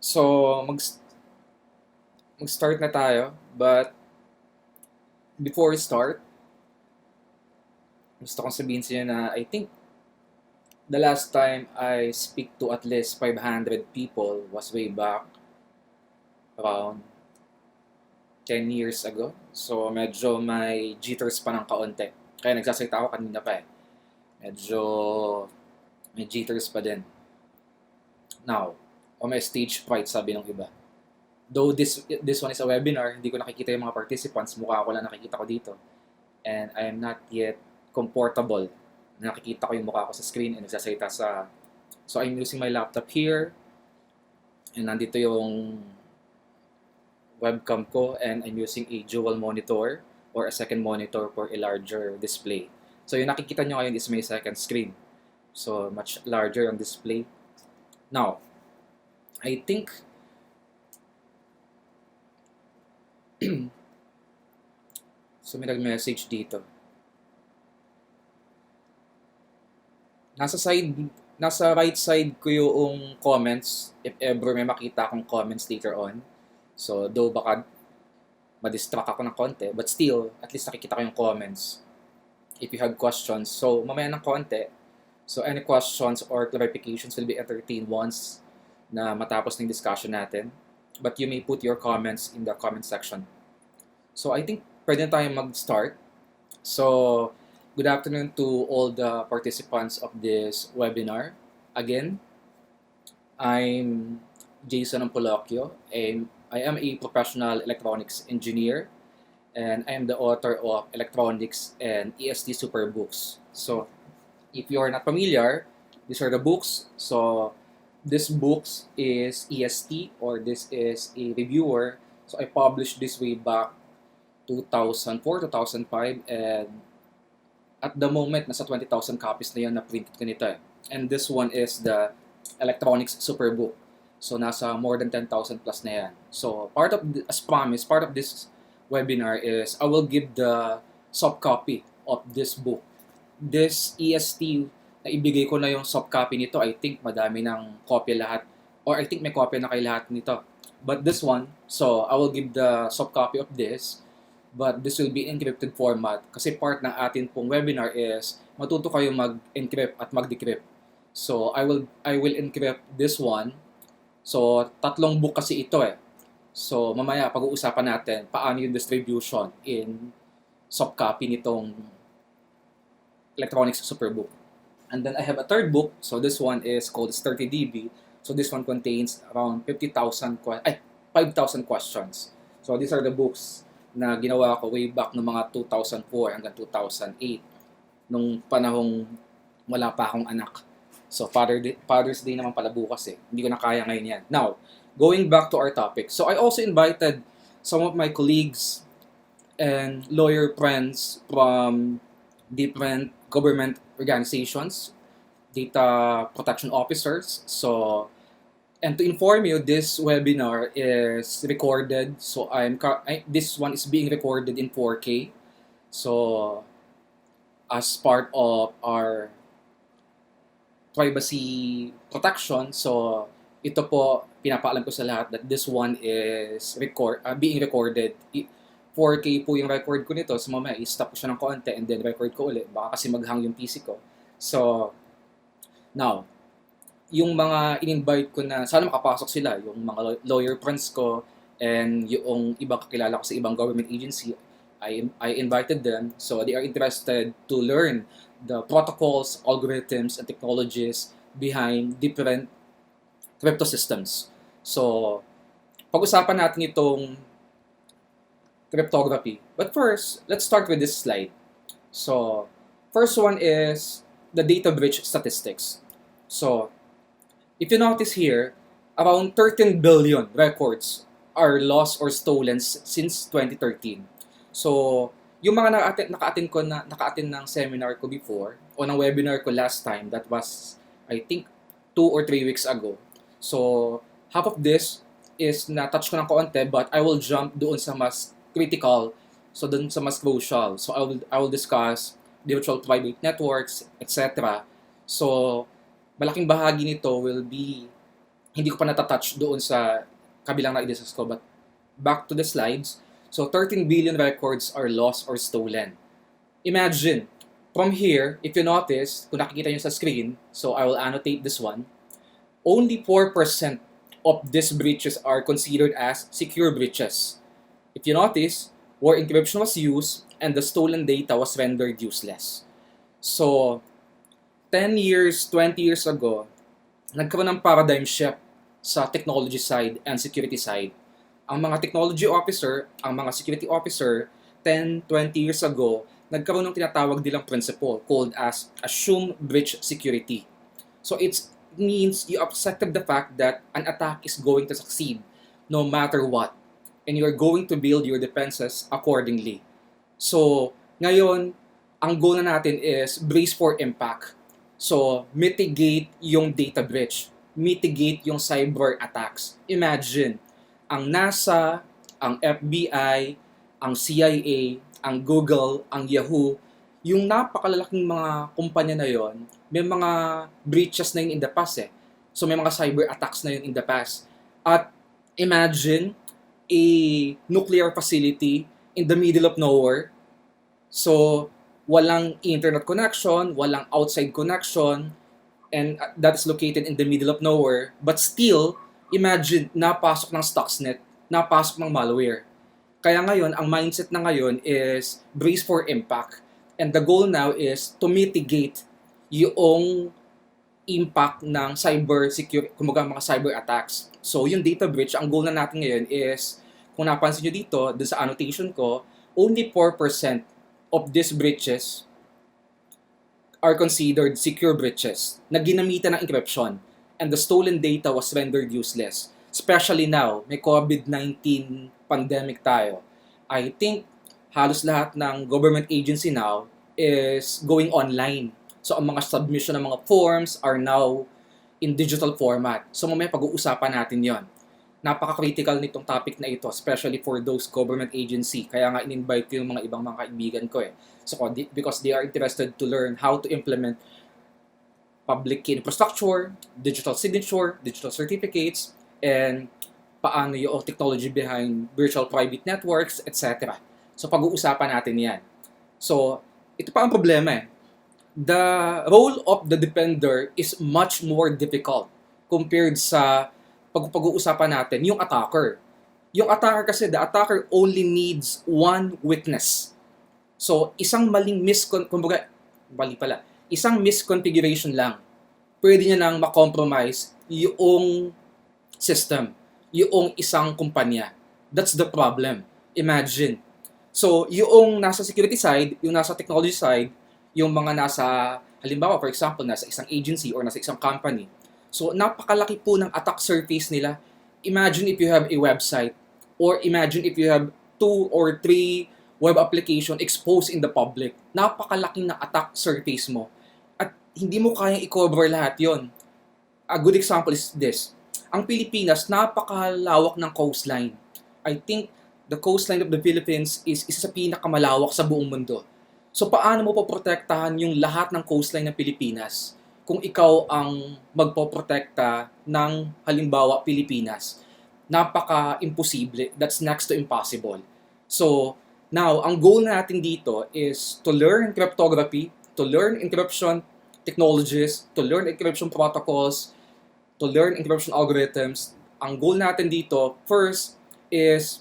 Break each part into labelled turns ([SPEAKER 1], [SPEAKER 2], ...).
[SPEAKER 1] So, mag-start na tayo. But, before we start, gusto kong sabihin sa inyo na I think the last time I speak to at least 500 people was way back around 10 years ago. So, medyo may jitters pa ng kaunti. Kaya nagsasalita ako kanina pa eh. Medyo may jitters pa din. Now, o may stage fright sabi ng iba. Though this one is a webinar, hindi ko nakikita yung mga participants, mukha ko lang nakikita ko dito. And I am not yet comfortable na nakikita ko yung mukha ko sa screen and nagsasalita sa... So I'm using my laptop here and nandito yung webcam ko and I'm using a dual monitor or a second monitor for a larger display. So yung nakikita nyo ngayon is my second screen. So much larger ang display. Now, I think so may nag-message dito. Nasa right side ko yung comments if ever may makita akong comments later on. So though baka ma-distract ako ng konti, but still at least nakikita ko yung comments. If you have questions, so mamaya ng konti. So any questions or clarifications will be entertained once na matapos ng discussion natin. But you may put your comments in the comment section. So I think pwede na tayong mag-start. So good afternoon to all the participants of this webinar. Again, I'm Jason Ampolocchio. I am a professional electronics engineer and I am the author of Electronics and EST Superbooks. So if you are not familiar, these are the books. So this books is EST or this is a reviewer. So I published this way back 2004, 2005 and at the moment nasa 20,000 copies na yan na printed ko nito eh. And this one is the Electronics Superbook. So nasa more than 10,000 plus na yan. So as promised, part of this webinar is I will give the soft copy of this book. This EST na ibigay ko na yung soft copy nito, I think madami ng kopya lahat or I think may kopya na kay lahat nito. But this one, so I will give the soft copy of this, but this will be encrypted format kasi part ng atin pong webinar is matuto kayo mag-encrypt at mag-decrypt. So I will encrypt this one. So tatlong book kasi ito eh. So mamaya pag-uusapan natin paano yung distribution in soft copy nitong Electronics Superbook. And then I have a third book. So this one is called 30dB. So this one contains around 5,000 questions. So these are the books na ginawa ko way back no mga 2004 hanggang 2008 nung panahong wala pa akong anak. So Father's Day naman pala bukas eh. Hindi ko na kaya ngayon yan. Now, going back to our topic. So I also invited some of my colleagues and lawyer friends from different government organizations, data protection officers. So, and to inform you, this webinar is recorded. So this one is being recorded in 4K. So as part of our privacy protection, so ito po pinapaalam ko sa lahat that this one is being recorded. 4K po yung record ko nito. So mamaya i-stop ko siya ng konti and then record ko ulit. Baka kasi maghang yung PC ko. So now, yung mga in-invite ko na, sana makapasok sila, yung mga lawyer friends ko and yung ibang kakilala ko sa ibang government agency, I invited them. So they are interested to learn the protocols, algorithms, and technologies behind different crypto systems. So pag-usapan natin itong cryptography. But first, let's start with this slide. So first one is the data breach statistics. So if you notice here, around 13 billion records are lost or stolen since 2013. So, yung mga naka-attend ng seminar ko before, o ng webinar ko last time, that was, I think, 2 or 3 weeks ago. So, half of this is na-touch ko ng konti, but I will jump doon sa mas critical, so doon sa mas crucial. So, I will discuss virtual private networks, etc. So, malaking bahagi nito will be hindi ko pa natatouch doon sa kabilang na i-discuss ko. But back to the slides. So 13 billion records are lost or stolen. Imagine, from here, if you notice, kung nakikita nyo sa screen, so I will annotate this one, only 4% of these breaches are considered as secure breaches. If you notice, where encryption was used and the stolen data was rendered useless. So, 10 years, 20 years ago, nagkaroon ng paradigm shift sa technology side and security side. Ang mga technology officer, ang mga security officer, 10, 20 years ago, nagkaroon ng tinatawag nilang principle called as assume breach security. So it means you accepted the fact that an attack is going to succeed no matter what. And you're going to build your defenses accordingly. So, ngayon, ang goal na natin is brace for impact. So, mitigate yung data breach. Mitigate yung cyber attacks. Imagine, ang NASA, ang FBI, ang CIA, ang Google, ang Yahoo, yung napakalalaking mga kumpanya na yon, may mga breaches na yun in the past eh. So may mga cyber attacks na yun in the past. At imagine a nuclear facility in the middle of nowhere. So walang internet connection, walang outside connection, and that is located in the middle of nowhere. But still, imagine, napasok ng Stuxnet, napasok ng malware. Kaya ngayon, ang mindset na ngayon is brace for impact. And the goal now is to mitigate yung impact ng cyber security, kumbaga mga cyber attacks. So yung data breach, ang goal na natin ngayon is, kung napansin nyo dito, dun sa annotation ko, only 4% of these breaches are considered secure breaches na ginamitan ng encryption and the stolen data was rendered useless. Especially now, may COVID-19 pandemic tayo. I think halos lahat ng government agency now is going online. So ang mga submission ng mga forms are now in digital format. So mamaya pag-uusapan natin yon. Napaka-critical nitong topic na ito, especially for those government agency. Kaya nga in-invite ko yung mga ibang mga kaibigan ko eh. So because they are interested to learn how to implement public key infrastructure, digital signature, digital certificates, and paano yung technology behind virtual private networks, etc. So pag-uusapan natin yan. So ito pa ang problema eh. The role of the defender is much more difficult compared sa pag-uusapan natin, yung attacker. Yung attacker kasi, the attacker only needs one weakness. So, isang isang misconfiguration lang, pwede niya nang makompromise yung system, yung isang kumpanya. That's the problem. Imagine. So, yung nasa security side, yung nasa technology side, yung mga nasa, halimbawa, for example, nasa isang agency or nasa isang company. So, napakalaki po ng attack surface nila. Imagine if you have a website or imagine if you have 2 or 3 web application exposed in the public. Napakalaking na attack surface mo. At hindi mo kayang i-cover lahat yon. A good example is this. Ang Pilipinas, napakalawak ng coastline. I think the coastline of the Philippines is isa sa pinakamalawak sa buong mundo. So, paano mo poprotektahan yung lahat ng coastline ng Pilipinas kung ikaw ang magpoprotekta ng halimbawa Pilipinas? Napaka-imposible. That's next to impossible. So, now, ang goal natin dito is to learn cryptography, to learn encryption technologies, to learn encryption protocols, to learn encryption algorithms. Ang goal natin dito, first, is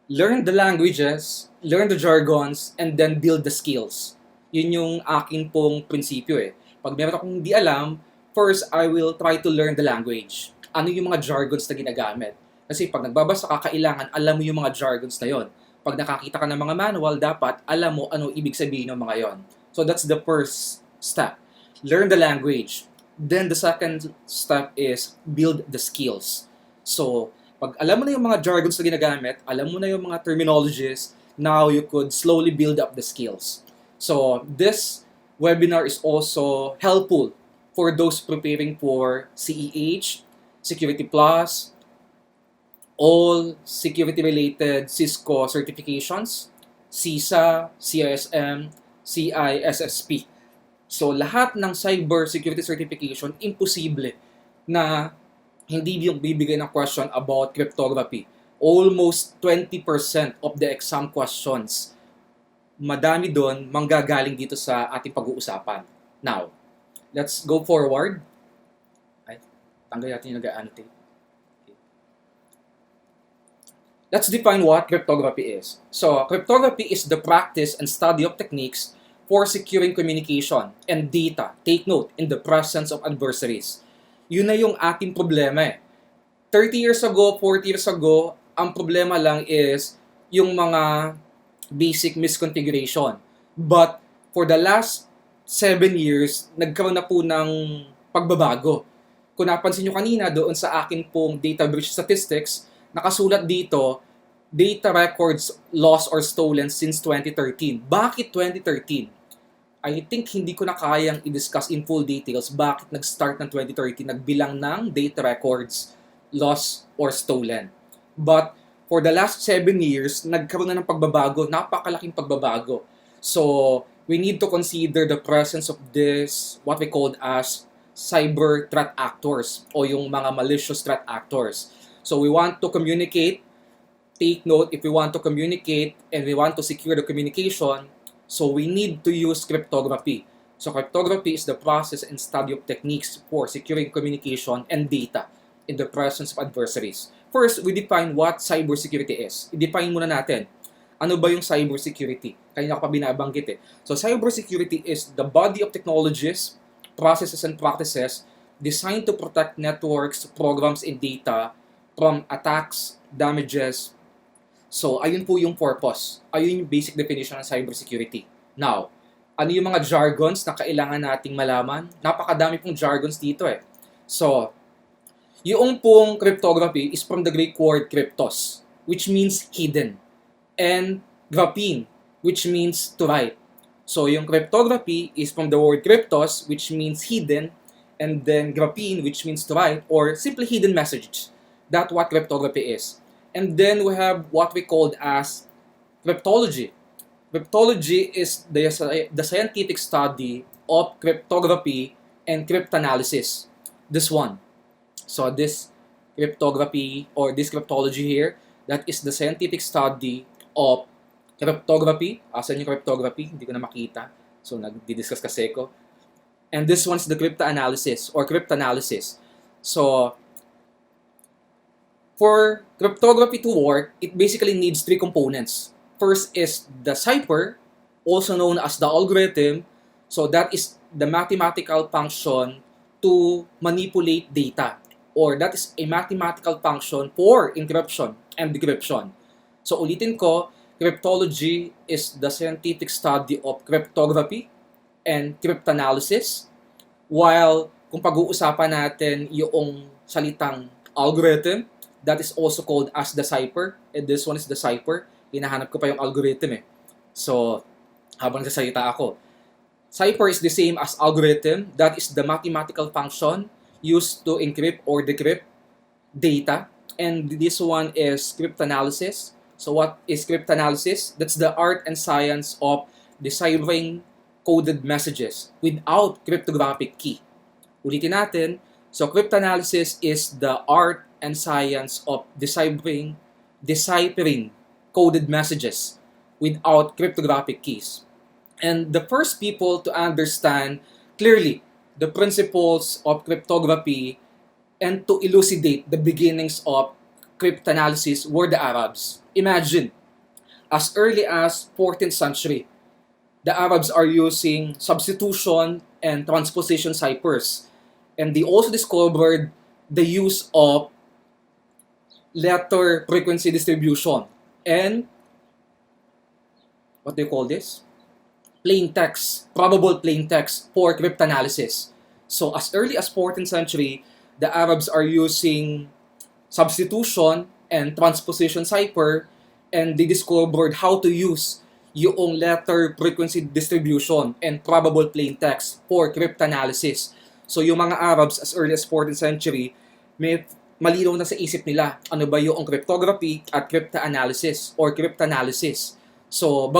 [SPEAKER 1] learn the languages, learn the jargons, and then build the skills. Yun yung akin pong prinsipyo eh. Pag meron akong hindi alam, first, I will try to learn the language. Ano yung mga jargons na ginagamit? Kasi pag nagbabasa ka, kailangan alam mo yung mga jargons na yon. Pag nakakita ka ng mga manual, dapat alam mo ano ibig sabihin ng mga yon. So that's the first step. Learn the language. Then the second step is build the skills. So, pag alam mo na yung mga jargons na ginagamit, alam mo na yung mga terminologies, now you could slowly build up the skills. So, this webinar is also helpful for those preparing for CEH, Security Plus, all security-related Cisco certifications, CISA, CISM, CISSP. So, lahat ng cyber security certification, imposible na hindi yung bibigay ng question about cryptography. Almost 20% of the exam questions, madami doon manggagaling dito sa ating pag-uusapan. Now, let's go forward. Ay, tanggal natin yung nag-annotate. Let's define what cryptography is. So, cryptography is the practice and study of techniques for securing communication and data, take note, in the presence of adversaries. Yun na yung ating problema eh. 30 years ago, 40 years ago, ang problema lang is yung mga basic misconfiguration. But for the last 7 years, nagkaroon na po ng pagbabago. Kung napansin nyo kanina doon sa akin pong data breach statistics, nakasulat dito, data records lost or stolen since 2013. Bakit 2013? I think hindi ko na kayang i-discuss in full details bakit nag-start ng 2013 nagbilang ng data records lost or stolen. But for the last 7 years, nagkaroon na ng pagbabago, napakalaking pagbabago. So, we need to consider the presence of this, what we call as cyber threat actors o yung mga malicious threat actors. So, we want to communicate. Take note, if we want to communicate and we want to secure the communication, so we need to use cryptography. So cryptography is the process and study of techniques for securing communication and data in the presence of adversaries. First, we define what cybersecurity is. I-define muna natin. Ano ba yung cybersecurity? Kaya ko pa binabanggit eh. So cybersecurity is the body of technologies, processes, and practices designed to protect networks, programs, and data from attacks, damages. So, ayun po yung purpose. Ayun yung basic definition ng cybersecurity. Now, ano yung mga jargons na kailangan nating malaman? Napakadami pong jargons dito eh. So, yung pong cryptography is from the Greek word cryptos, which means hidden, and graphene, which means to write. So, yung cryptography is from the word cryptos, which means hidden, and then graphene, which means to write, or simply hidden messages. That's what cryptography is. And then we have what we call as cryptology. Cryptology is the scientific study of cryptography and cryptanalysis. This one. So this cryptography or this cryptology here, that is the scientific study of cryptography. Asan yung cryptography? Hindi ko na makita. So nagdi-discuss kasi ko. And this one's the cryptanalysis or cryptanalysis. So for cryptography to work, it basically needs 3 components. First is the cipher, also known as the algorithm. So that is the mathematical function to manipulate data, or that is a mathematical function for encryption and decryption. So ulitin ko, cryptology is the scientific study of cryptography and cryptanalysis, while kung pag-uusapan natin yung salitang algorithm, that is also called as the cipher, and this one is the cipher. Hinahanap ko pa yung algorithm eh. So, habang nagsasalita ako, cipher is the same as algorithm. That is the mathematical function used to encrypt or decrypt data. And this one is cryptanalysis. So what is cryptanalysis? That's the art and science of deciphering coded messages without cryptographic key. Ulitin natin. So cryptanalysis is the art and science of deciphering coded messages without cryptographic keys. And the first people to understand clearly the principles of cryptography and to elucidate the beginnings of cryptanalysis were the Arabs. Imagine, as early as 14th century, the Arabs are using substitution and transposition ciphers. And they also discovered the use of letter frequency distribution and what do you call this? Plain text, probable plain text for cryptanalysis. So as early as 14th century, the Arabs are using substitution and transposition cipher, and they discovered how to use yung letter frequency distribution and probable plain text for cryptanalysis. So yung mga Arabs as early as 14th century, may malinaw na sa isip nila ano ba yung cryptography at cryptanalysis or cryptanalysis. So